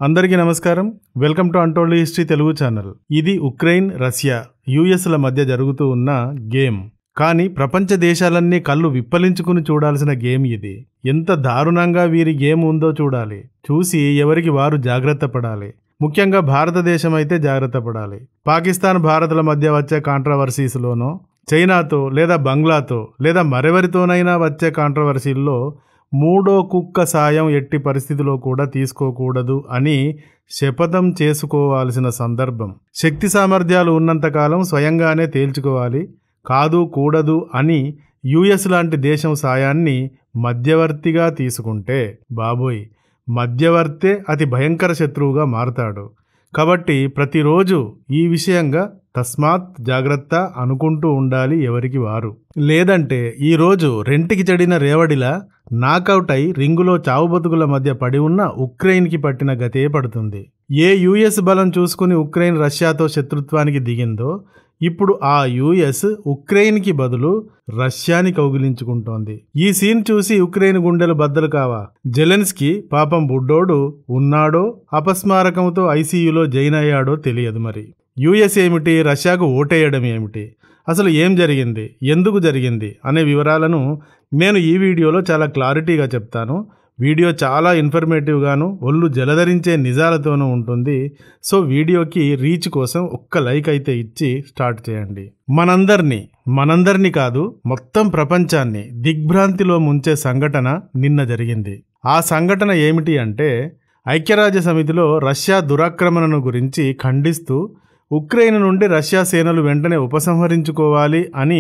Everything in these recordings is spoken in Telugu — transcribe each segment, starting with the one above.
అందరికీ నమస్కారం. Welcome to untold history Telugu channel. ఇది ఉక్రెయిన్, రష్యా, యుఎస్ల మధ్య జరుగుతూ ఉన్న గేమ్. కానీ ప్రపంచ దేశాలన్నీ కళ్ళు విప్పలించుకుని చూడాల్సిన గేమ్ ఇది. ఎంత దారుణంగా వీరి గేమ్ ఉందో చూడాలి. చూసి ఎవరికి వారు జాగ్రత్త పడాలి. ముఖ్యంగా భారతదేశం అయితే జాగ్రత్త పడాలి. పాకిస్తాన్, భారత్ల మధ్య వచ్చే కాంట్రవర్సీస్లోనో, చైనాతో లేదా బంగ్లాతో లేదా మరెవరితోనైనా వచ్చే కాంట్రవర్సీల్లో మూడో కుక్క సాయం ఎట్టి పరిస్థితిలో కూడా తీసుకోకూడదు అని శపథం చేసుకోవాల్సిన సందర్భం. శక్తి సామర్థ్యాలు ఉన్నంతకాలం స్వయంగానే తేల్చుకోవాలి. కాదు కూడదు అని యుఎస్ లాంటి దేశం సాయాన్ని మధ్యవర్తిగా తీసుకుంటే బాబోయ్, మధ్యవర్తే అతి భయంకర శత్రువుగా మారతాడు. కాబట్టి ప్రతిరోజు ఈ విషయంగా తస్మాత్ జాగ్రత్త అనుకుంటూ ఉండాలి ఎవరికి వారు. లేదంటే ఈరోజు రెంటికి చెడిన రేవడిలా నాకౌట్ అయి రింగులో చావుబతుకుల మధ్య పడి ఉన్న ఉక్రెయిన్కి పట్టిన గతే పడుతుంది. ఏ యుఎస్ బలం చూసుకుని ఉక్రెయిన్ రష్యాతో శత్రుత్వానికి దిగిందో ఇప్పుడు ఆ యుఎస్ ఉక్రెయిన్కి బదులు రష్యాని కౌగిలించుకుంటోంది. ఈ సీన్ చూసి ఉక్రెయిన్ గుండెలు బద్దలు కావా? జెలెన్స్కీ పాపం బుడ్డోడు ఉన్నాడో అపస్మారకంతో ఐసీయూలో జైన్ అయ్యాడో తెలియదు. మరి యుఎస్ ఏమిటి, రష్యాకు ఓటేయడం ఏమిటి, అసలు ఏం జరిగింది, ఎందుకు జరిగింది అనే వివరాలను నేను ఈ వీడియోలో చాలా క్లారిటీగా చెప్తాను. వీడియో చాలా ఇన్ఫర్మేటివ్గాను ఒళ్ళు జలధరించే నిజాలతోనూ ఉంటుంది. సో వీడియోకి రీచ్ కోసం ఒక్క లైక్ అయితే ఇచ్చి స్టార్ట్ చేయండి. మనందరినీ కాదు, మొత్తం ప్రపంచాన్ని దిగ్భ్రాంతిలో ముంచే సంఘటన నిన్న జరిగింది. ఆ సంఘటన ఏమిటి అంటే, ఐక్యరాజ్య సమితిలో రష్యా దురాక్రమణను గురించి ఖండిస్తూ ఉక్రెయిన్ నుండి రష్యా సేనలు వెంటనే ఉపసంహరించుకోవాలి అని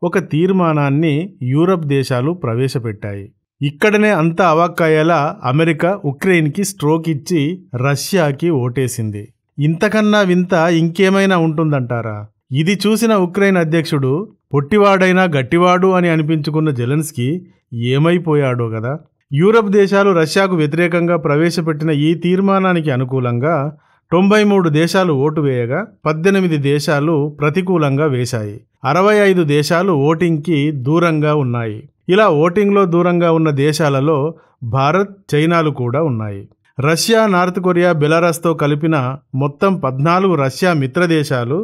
ఒక తీర్మానాన్ని యూరప్ దేశాలు ప్రవేశపెట్టాయి. ఇక్కడనే అంతా అవాక్కయ్యేలా అమెరికా ఉక్రెయిన్కి స్ట్రోక్ ఇచ్చి రష్యాకి ఓటేసింది. ఇంతకన్నా వింత ఇంకేమైనా ఉంటుందంటారా? ఇది చూసిన ఉక్రెయిన్ అధ్యక్షుడు పొట్టివాడైనా గట్టివాడు అని అనిపించుకున్న జెలెన్స్కీ ఏమైపోయాడో కదా. యూరప్ దేశాలు రష్యాకు వ్యతిరేకంగా ప్రవేశపెట్టిన ఈ తీర్మానానికి అనుకూలంగా 93 దేశాలు ఓటు వేయగా 18 దేశాలు ప్రతికూలంగా వేశాయి. 65 దేశాలు ఓటింగ్కి దూరంగా ఉన్నాయి. ఇలా ఓటింగ్లో దూరంగా ఉన్న దేశాలలో భారత్, చైనాలు కూడా ఉన్నాయి. రష్యా, నార్త్ కొరియా, బెలారస్తో కలిపిన మొత్తం 14 రష్యా మిత్రదేశాలు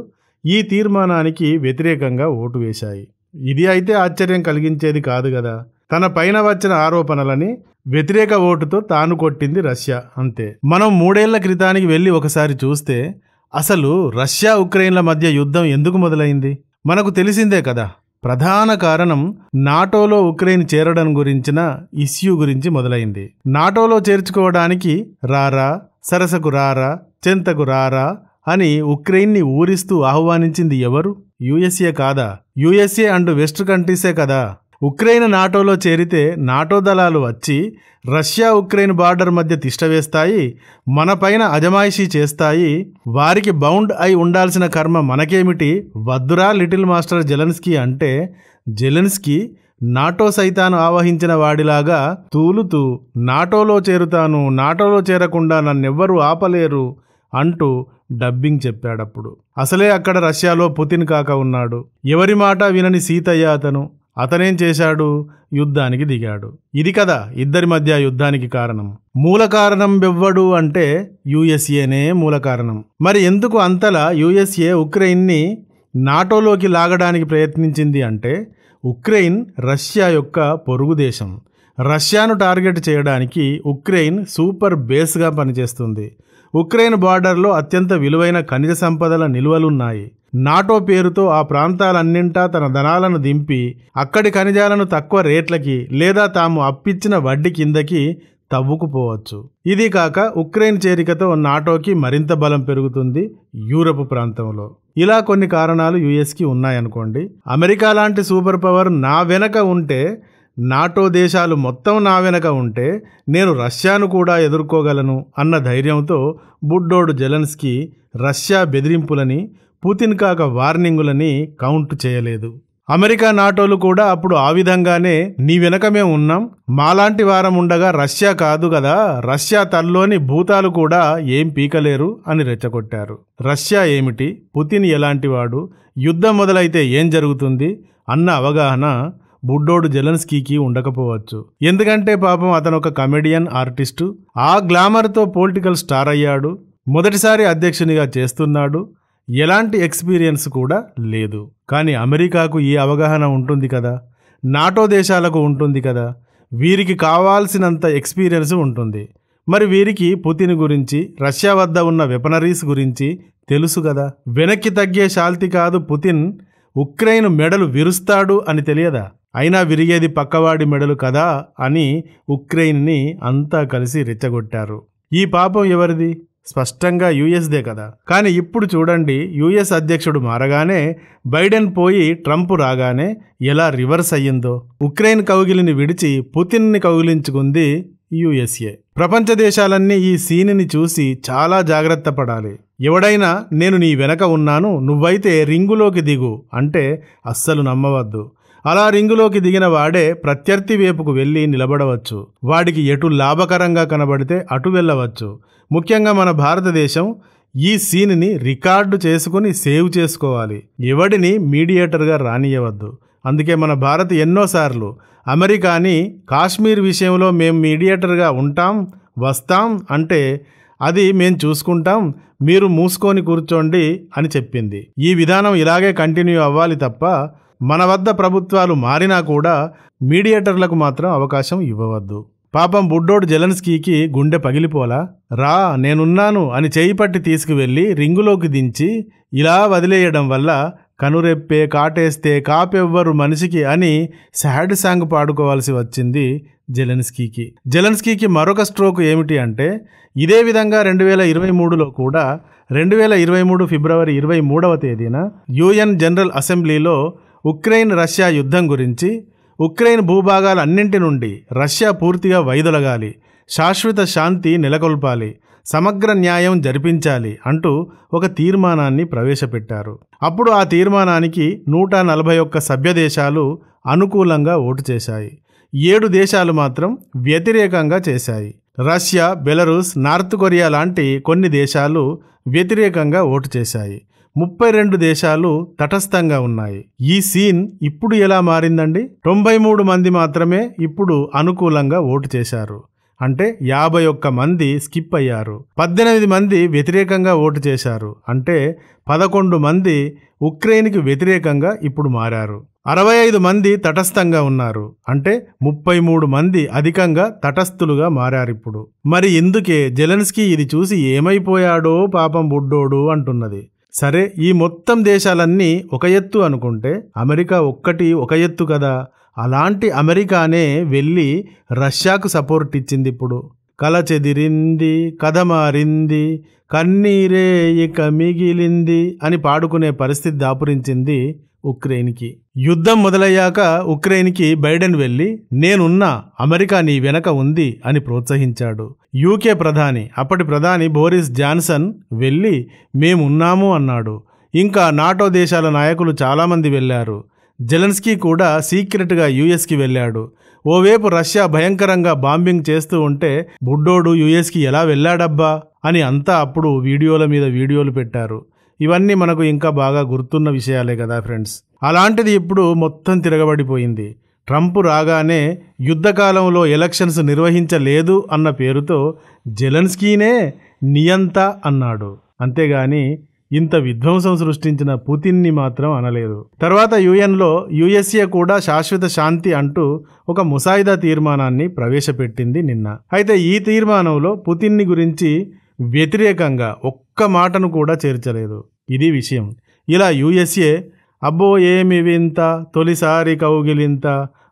ఈ తీర్మానానికి వ్యతిరేకంగా ఓటు వేశాయి. ఇది అయితే ఆశ్చర్యం కలిగించేది కాదు కదా. తన పైన వచ్చిన ఆరోపణలని వ్యతిరేక ఓటుతో తాను కొట్టింది రష్యా, అంతే. మనం 3 ఏళ్ల క్రితానికి వెళ్ళి ఒకసారి చూస్తే అసలు రష్యా, ఉక్రెయిన్ల మధ్య యుద్ధం ఎందుకు మొదలైంది మనకు తెలిసిందే కదా. ప్రధాన కారణం నాటోలో ఉక్రెయిన్ చేరడం గురించిన ఇష్యూ గురించి మొదలైంది. నాటోలో చేర్చుకోవడానికి రారా, సరసకు రారా, చెంతకు రారా అని ఉక్రెయిన్ని ఊరిస్తూ ఆహ్వానించింది ఎవరు? యుఎస్ఏ కాదా? యుఎస్ఏ అండ్ వెస్ట్ కంట్రీసే కదా. ఉక్రెయిన్ నాటోలో చేరితే నాటో దళాలు వచ్చి రష్యా, ఉక్రెయిన్ బార్డర్ మధ్య తిష్టవేస్తాయి, మన పైన అజమాయిషీ చేస్తాయి. వారికి బౌండ్ అయి ఉండాల్సిన కర్మ మనకేమిటి, వద్దురా లిటిల్ మాస్టర్ జెలెన్స్కీ అంటే జెలెన్స్కీ నాటో సైతాను ఆవహించిన వాడిలాగా తూలుతూ నాటోలో చేరుతాను, నాటోలో చేరకుండా నన్నెవ్వరూ ఆపలేరు అంటూ డబ్బింగ్ చెప్పాడప్పుడు. అసలే అక్కడ రష్యాలో పుతిన్ కాక ఉన్నాడు. ఎవరి మాట వినని సీతయ్య అతనేం చేశాడు? యుద్ధానికి దిగాడు. ఇది కదా ఇద్దరి మధ్య యుద్ధానికి కారణం. మూల కారణం ఎవ్వడు అంటే యుఎస్ఏనే మూల కారణం. మరి ఎందుకు అంతలా యుఎస్ఏ ఉక్రెయిన్ని నాటోలోకి లాగడానికి ప్రయత్నించింది అంటే, ఉక్రెయిన్ రష్యా యొక్క పొరుగు దేశం. రష్యాను టార్గెట్ చేయడానికి ఉక్రెయిన్ సూపర్ బేస్గా పనిచేస్తుంది. ఉక్రెయిన్ బార్డర్లో అత్యంత విలువైన ఖనిజ సంపదల నిల్వలున్నాయి. నాటో పేరుతో ఆ ప్రాంతాలన్నింటా తన ధనాలను దింపి అక్కడి ఖనిజాలను తక్కువ రేట్లకి లేదా తాము అప్పిచ్చిన వడ్డీ కిందకి తవ్వుకుపోవచ్చు. ఇది కాక ఉక్రెయిన్ చేరికతో నాటోకి మరింత బలం పెరుగుతుంది యూరప్ ప్రాంతంలో. ఇలా కొన్ని కారణాలు యుఎస్కి ఉన్నాయనుకోండి. అమెరికా లాంటి సూపర్ పవర్ నా వెనక ఉంటే, నాటో దేశాలు మొత్తం నా వెనక ఉంటే నేను రష్యాను కూడా ఎదుర్కోగలను అన్న ధైర్యంతో బుడ్డోడు జెలెన్స్కీ రష్యా బెదిరింపులని, పుతిన్ కాక వార్నింగులని కౌంట్ చేయలేదు. అమెరికా, నాటోలు కూడా అప్పుడు ఆ విధంగానే నీ వెనక మేము ఉన్నాం, మాలాంటి వారం ఉండగా రష్యా కాదు కదా, రష్యా తల్లోని భూతాలు కూడా ఏం పీకలేరు అని రెచ్చగొట్టారు. రష్యా ఏమిటి, పుతిన్ ఎలాంటివాడు, యుద్ధం మొదలైతే ఏం జరుగుతుంది అన్న అవగాహన బుడ్డోడు జెలెన్స్కీకి ఉండకపోవచ్చు. ఎందుకంటే పాపం అతను ఒక కమెడియన్ ఆర్టిస్టు. ఆ గ్లామర్తో పొలిటికల్ స్టార్ అయ్యాడు. మొదటిసారి అధ్యక్షునిగా చేస్తున్నాడు. ఎలాంటి ఎక్స్పీరియన్స్ కూడా లేదు. కానీ అమెరికాకు ఈ అవగాహన ఉంటుంది కదా, నాటో దేశాలకు ఉంటుంది కదా, వీరికి కావాల్సినంత ఎక్స్పీరియన్స్ ఉంటుంది. మరి వీరికి పుతిన్ గురించి, రష్యా వద్ద ఉన్న వెపనరీస్ గురించి తెలుసు కదా. వెనక్కి తగ్గే శాల్తి కాదు పుతిన్, ఉక్రెయిన్ మెడలు విరుస్తాడు అని తెలియదా? అయినా విరిగేది పక్కవాడి మెడలు కదా అని ఉక్రెయిన్ని అంతా కలిసి రెచ్చగొట్టారు. ఈ పాపం ఎవరిది? స్పష్టంగా యుఎస్దే కదా. కానీ ఇప్పుడు చూడండి, యుఎస్ అధ్యక్షుడు మారగానే, బైడెన్ పోయి ట్రంప్ రాగానే ఎలా రివర్స్ అయ్యిందో. ఉక్రెయిన్ కౌగిలిని విడిచి పుతిన్ని కౌగిలించుకుంది యుఎస్ఏ. ప్రపంచ దేశాలన్నీ ఈ సీన్ని చూసి చాలా జాగ్రత్త పడాలి. ఎవడైనా నేను నీ వెనక ఉన్నాను, నువ్వైతే రింగులోకి దిగు అంటే అస్సలు నమ్మవద్దు. అలా రింగులోకి దిగిన వాడే ప్రత్యర్థి వైపుకు వెళ్ళి నిలబడవచ్చు. వాడికి ఎటు లాభకరంగా కనబడితే అటు వెళ్ళవచ్చు. ముఖ్యంగా మన భారతదేశం ఈ సీన్ని రికార్డు చేసుకుని సేవ్ చేసుకోవాలి. ఎవడిని మీడియేటర్గా రానియవద్దు. అందుకే మన భారత్ ఎన్నోసార్లు అమెరికాని కాశ్మీర్ విషయంలో మేము మీడియేటర్గా ఉంటాం, వస్తాం అంటే అది మేం చూసుకుంటాం, మీరు మూసుకొని కూర్చోండి అని చెప్పింది. ఈ విధానం ఇలాగే కంటిన్యూ అవ్వాలి తప్ప మన వద్ద ప్రభుత్వాలు మారినా కూడా మీడియేటర్లకు మాత్రం అవకాశం ఇవ్వవద్దు. పాపం బుడ్డోడు జెలెన్స్కీకి గుండె పగిలిపోలా? రా నేనున్నాను అని చేయి పట్టి తీసుకువెళ్ళి రింగులోకి దించి ఇలా వదిలేయడం వల్ల కనురెప్పే కాటేస్తే కాపెవ్వరు మనిషికి అని సాడ్ సాంగ్ పాడుకోవాల్సి వచ్చింది జెలెన్స్కీకి. జెలెన్స్కీకి మరొక స్ట్రోక్ ఏమిటి అంటే, ఇదే విధంగా 2023లో కూడా 2023 ఫిబ్రవరి 23వ తేదీన యుఎన్ జనరల్ అసెంబ్లీలో ఉక్రెయిన్ రష్యా యుద్ధం గురించి, ఉక్రెయిన్ భూభాగాలన్నింటి నుండి రష్యా పూర్తిగా వైదొలగాలి, శాశ్వత శాంతి నెలకొల్పాలి, సమగ్ర న్యాయం జరిపించాలి అంటూ ఒక తీర్మానాన్ని ప్రవేశపెట్టారు. అప్పుడు ఆ తీర్మానానికి 141 సభ్య దేశాలు అనుకూలంగా ఓటు చేశాయి. 7 దేశాలు మాత్రం వ్యతిరేకంగా చేశాయి. రష్యా, బెలరూస్, నార్త్ కొరియా లాంటి కొన్ని దేశాలు వ్యతిరేకంగా ఓటు చేశాయి. 32 దేశాలు తటస్థంగా ఉన్నాయి. ఈ సీన్ ఇప్పుడు ఎలా మారిందండి? 93 మంది మాత్రమే ఇప్పుడు అనుకూలంగా ఓటు చేశారు. అంటే 51 మంది స్కిప్ అయ్యారు. 18 మంది వ్యతిరేకంగా ఓటు చేశారు. అంటే 11 మంది ఉక్రెయిన్కి వ్యతిరేకంగా ఇప్పుడు మారారు. 65 మంది తటస్థంగా ఉన్నారు. అంటే 33 మంది అధికంగా తటస్థులుగా మారారిప్పుడు. మరి ఎందుకే జెలెన్స్కీ ఇది చూసి ఏమైపోయాడో పాపం బుడ్డోడు అంటున్నది. సరే, ఈ మొత్తం దేశాలన్నీ ఒక ఎత్తు అనుకుంటే అమెరికా ఒక్కటి ఒక ఎత్తు కదా. అలాంటి అమెరికానే వెళ్ళి రష్యాకు సపోర్ట్ ఇచ్చింది. ఇప్పుడు కల చెదిరింది, కథ మారింది, కన్నీరే ఇక మిగిలింది అని పాడుకునే పరిస్థితి దాపురించింది ఉక్రెయిన్కి. యుద్ధం మొదలయ్యాక ఉక్రెయిన్కి బైడెన్ వెళ్ళి నేనున్నా, అమెరికా నీ వెనక ఉంది అని ప్రోత్సహించాడు. యూకే ప్రధాని, అప్పటి ప్రధాని బోరిస్ జాన్సన్ వెళ్ళి మేమున్నాము అన్నాడు. ఇంకా నాటో దేశాల నాయకులు చాలామంది వెళ్ళారు. జెలెన్స్కీ కూడా సీక్రెట్గా యుఎస్కి వెళ్ళాడు. ఓవైపు రష్యా భయంకరంగా బాంబింగ్ చేస్తూ ఉంటే బుడ్డోడు యుఎస్కి ఎలా వెళ్ళాడబ్బా అని అంతా అప్పుడు వీడియోల మీద వీడియోలు పెట్టారు. ఇవన్నీ మనకు ఇంకా బాగా గుర్తున్న విషయాలే కదా ఫ్రెండ్స్. అలాంటిది ఇప్పుడు మొత్తం తిరగబడిపోయింది. ట్రంప్ రాగానే యుద్ధకాలంలో ఎలక్షన్స్ నిర్వహించలేదు అన్న పేరుతో జెలెన్స్కీనే నియంత అన్నాడు. అంతేగాని ఇంత విధ్వంసం సృష్టించిన పుతిన్ని మాత్రం అనలేదు. తర్వాత యుఎన్లో యుఎస్ఏ కూడా శాశ్వత శాంతి అంటూ ఒక ముసాయిదా తీర్మానాన్ని ప్రవేశపెట్టింది నిన్న. అయితే ఈ తీర్మానంలో పుతిన్ని గురించి వ్యతిరేకంగా ఒక్క మాటను కూడా చేర్చలేదు. ఇది విషయం. ఇలా యుఎస్ఏ అబ్బో ఏమి వింత, తొలిసారి కౌగిలింత,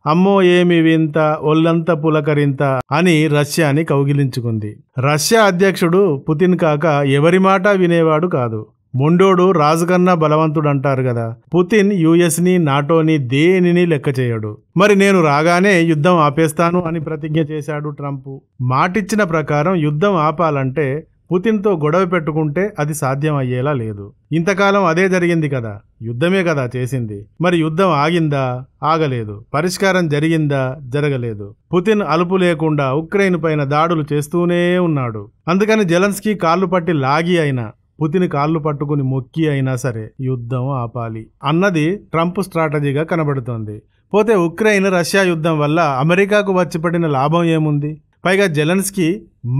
అమ్మో ఏమి వింత, ఒళ్ళంత పులకరింత అని రష్యాని కౌగిలించుకుంది. రష్యా అధ్యక్షుడు పుతిన్ కాక ఎవరి మాట వినేవాడు కాదు. మొండోడు రాజుకన్నా బలవంతుడు అంటారు కదా. పుతిన్ యుఎస్ని, నాటోని దేనిని లెక్క చేయడు. మరి నేను రాగానే యుద్ధం ఆపేస్తాను అని ప్రతిజ్ఞ చేశాడు ట్రంప్. మాటిచ్చిన ప్రకారం యుద్ధం ఆపాలంటే పుతిన్తో గొడవ పెట్టుకుంటే అది సాధ్యం అయ్యేలా లేదు. ఇంతకాలం అదే జరిగింది కదా, యుద్ధమే కదా చేసింది. మరి యుద్ధం ఆగిందా? ఆగలేదు. పరిష్కారం జరిగిందా? జరగలేదు. పుతిన్ అలుపు లేకుండా ఉక్రెయిన్ పైన దాడులు చేస్తూనే ఉన్నాడు. అందుకని జెలెన్స్కీ కాళ్ళు పట్టి లాగి అయినా, పుతిన్ కాళ్ళు పట్టుకుని మొక్కి అయినా సరే యుద్ధం ఆపాలి అన్నది ట్రంప్ స్ట్రాటజీగా కనబడుతోంది. పోతే ఉక్రెయిన్ రష్యా యుద్ధం వల్ల అమెరికాకు వచ్చి పడిన లాభం ఏముంది? పైగా జెలెన్స్కీ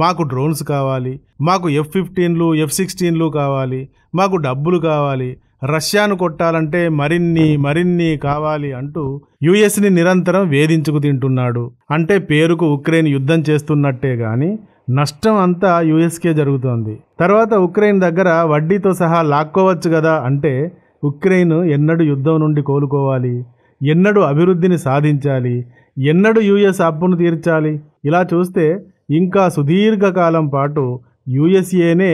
మాకు డ్రోన్స్ కావాలి, మాకు F-15లు F-16లు కావాలి, మాకు డబ్బులు కావాలి, రష్యాను కొట్టాలంటే మరిన్ని కావాలి అంటూ యుఎస్ని నిరంతరం వేధించుకు తింటున్నాడు. అంటే పేరుకు ఉక్రెయిన్ యుద్ధం చేస్తున్నట్టే గాని నష్టం అంతా యుఎస్కే జరుగుతోంది. తర్వాత ఉక్రెయిన్ దగ్గర వడ్డీతో సహా లాక్కోవచ్చు కదా అంటే ఉక్రెయిన్ ఎన్నడూ యుద్ధం నుండి కోలుకోవాలి, ఎన్నడూ అభివృద్ధిని సాధించాలి, ఎన్నడూ యుఎస్ అప్పును తీర్చాలి? ఇలా చూస్తే ఇంకా సుదీర్ఘకాలం పాటు యుఎస్ఏనే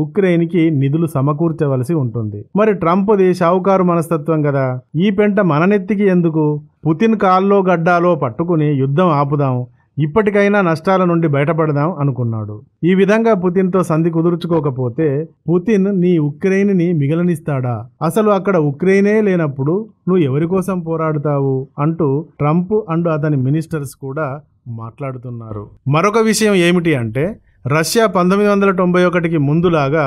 ఉక్రెయిన్కి నిధులు సమకూర్చవలసి ఉంటుంది. మరి ట్రంప్ది షావుకారు మనస్తత్వం కదా, ఈ పెంట మననెత్తికి ఎందుకు? పుతిన్ కాల్లో గడ్డాలో పట్టుకుని యుద్ధం ఆపుదాం, ఇప్పటికైనా నష్టాల నుండి బయటపడదాం అనుకున్నాడు. ఈ విధంగా పుతిన్తో సంధి కుదుర్చుకోకపోతే పుతిన్ నీ ఉక్రెయిన్ని మిగలనిస్తాడా? అసలు అక్కడ ఉక్రెయినే లేనప్పుడు నువ్వు ఎవరి కోసం పోరాడుతావు అంటూ ట్రంప్ అండ్ అతని మినిస్టర్స్ కూడా మాట్లాడుతున్నారు. మరొక విషయం ఏమిటి అంటే రష్యా 1991కి ముందులాగా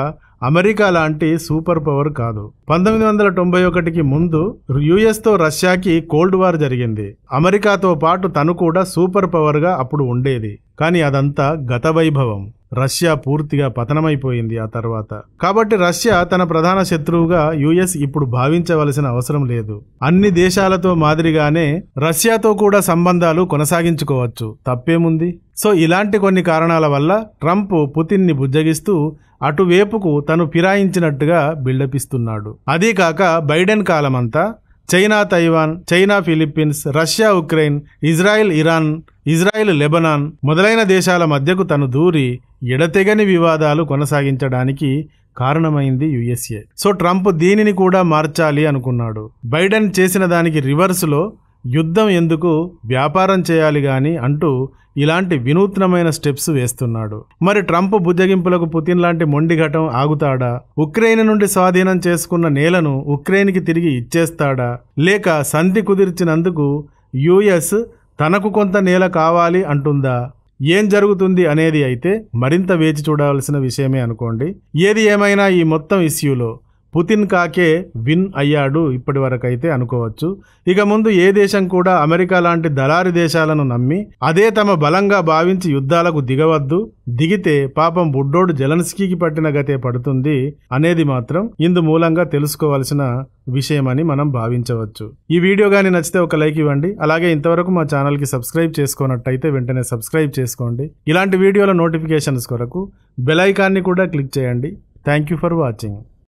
అమెరికా లాంటి సూపర్ పవర్ కాదు. 1991కి ముందు యుఎస్తో రష్యాకి కోల్డ్ వార్ జరిగింది. అమెరికాతో పాటు తను కూడా సూపర్ పవర్గా అప్పుడు ఉండేది. కానీ అదంతా గత వైభవం. రష్యా పూర్తిగా పతనమైపోయింది ఆ తర్వాత. కాబట్టి రష్యా తన ప్రధాన శత్రువుగా యుఎస్ ఇప్పుడు భావించవలసిన అవసరం లేదు. అన్ని దేశాలతో మాదిరిగానే రష్యాతో కూడా సంబంధాలు కొనసాగించుకోవచ్చు, తప్పేముంది? సో ఇలాంటి కొన్ని కారణాల వల్ల ట్రంప్ పుతిన్ని బుజ్జగిస్తూ అటువైపుకు తను ఫిరాయించినట్టుగా బిల్డప్ ఇస్తున్నాడు. అదీ కాక బైడెన్ కాలమంతా China Taiwan, China Philippines, Russia Ukraine, Israel Iran, Israel Lebanon మొదలైన దేశాల మధ్యకు తను దూరి ఎడతెగని వివాదాలు కొనసాగించడానికి కారణమైంది యుఎస్ఏ. సో ట్రంప్ దీనిని కూడా మార్చాలి అనుకున్నాడు. బైడెన్ చేసిన దానికి రివర్స్లో యుద్ధం ఎందుకు, వ్యాపారం చేయాలి గాని అంటూ ఇలాంటి వినూత్నమైన స్టెప్స్ వేస్తున్నాడు. మరి ట్రంప్ బుజ్జగింపులకు పుతిన్ లాంటి మొండిఘటం ఆగుతాడా? ఉక్రెయిన్ నుండి స్వాధీనం చేసుకున్న నేలను ఉక్రెయిన్కి తిరిగి ఇచ్చేస్తాడా? లేక సంధి కుదిర్చినందుకు యుఎస్ తనకు కొంత నేల కావాలి అంటుందా? ఏం జరుగుతుంది అనేది అయితే మరింత వేచి చూడవలసిన విషయమే అనుకోండి. ఏది ఏమైనా ఈ మొత్తం ఇష్యూలో పుతిన్ కాకే విన్ అయ్యాడు ఇప్పటి వరకైతే అనుకోవచ్చు. ఇక ముందు ఏ దేశం కూడా అమెరికా లాంటి దళారి దేశాలను నమ్మి అదే తమ బలంగా భావించి యుద్ధాలకు దిగవద్దు. దిగితే పాపం బుడ్డోడు జెలెన్స్కీకి పట్టిన గతే పడుతుంది అనేది మాత్రం ఇందు మూలంగా తెలుసుకోవాల్సిన విషయమని మనం భావించవచ్చు. ఈ వీడియో కానీ నచ్చితే ఒక లైక్ ఇవ్వండి. అలాగే ఇంతవరకు మా ఛానల్కి సబ్స్క్రైబ్ చేసుకున్నట్టయితే వెంటనే సబ్స్క్రైబ్ చేసుకోండి. ఇలాంటి వీడియోల నోటిఫికేషన్స్ కొరకు బెల్ ఐకాన్ని కూడా క్లిక్ చేయండి. Thank you for watching.